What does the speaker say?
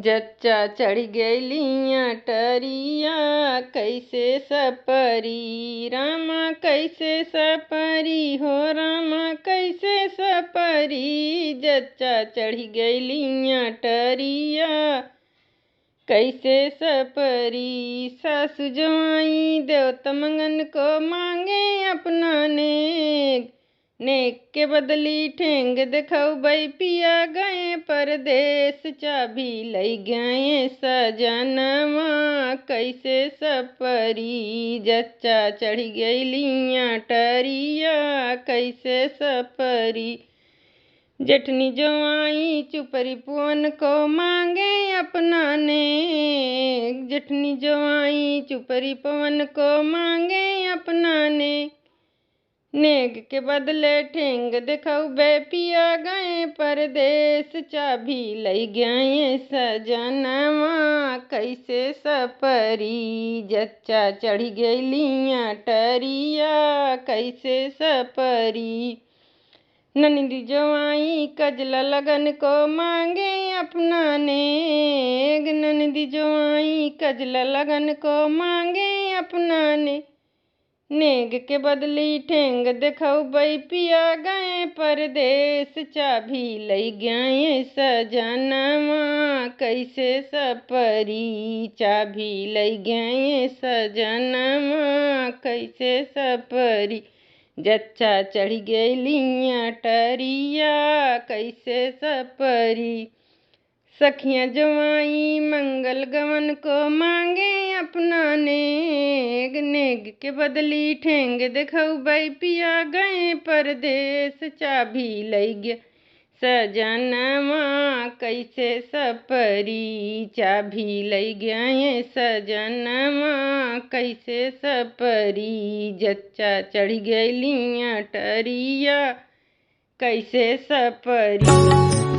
जच्चा चढ़ गइलिया टरिया कैसे सपरी रामा कैसे सपरी हो रामा कैसे सपरी। जच्चा चढ़ गइलिया टरिया कैसे सपरी। सासु जवाई देवत मंगन को मांगे अपना नेक के बदली ठेंग देखऊ बई पिया गए परदेश। चाबी लई गए सजनवा कैसे सपरी। जच्चा चढ़ गइलिया टरिया कैसे सपरी। जेठनी जवाई चुपरी पुअन को मांगे अपना नेक। जेठनी जवाई चुपरी पवन को मांगे अपना नेक के बदले ठेंग देखऊ बे पिया गए परदेश। चाबी लई गए सजनवा कैसे सपरी। जच्चा चढ़ गइलिया टरिया कैसे सपरी। ननदी जवाई कजला लगन को मांगे अपना नेक। ननदी जवाई कजला लगन को मांगे अपना नेक के बदली ठेंग देखऊ बई पिया गए परदेश। चाबी लई गए सजनवा कैसे सपरी। चाबी लई गए सजनवा कैसे सपरी। जच्चा चढ़ गइलिया टरिया कैसे सपरी। सखियाँ जवाई मंगल गवन को मांगे अपना नेक के बदली ठेंग देखऊ बई पिया गए परदेश। चाबी लई गया सजनवा कैसे सपरी। चाबी लई गए सजनवा कैसे सपरी। जच्चा चढ़ गइलिया टरिया कैसे सपरी।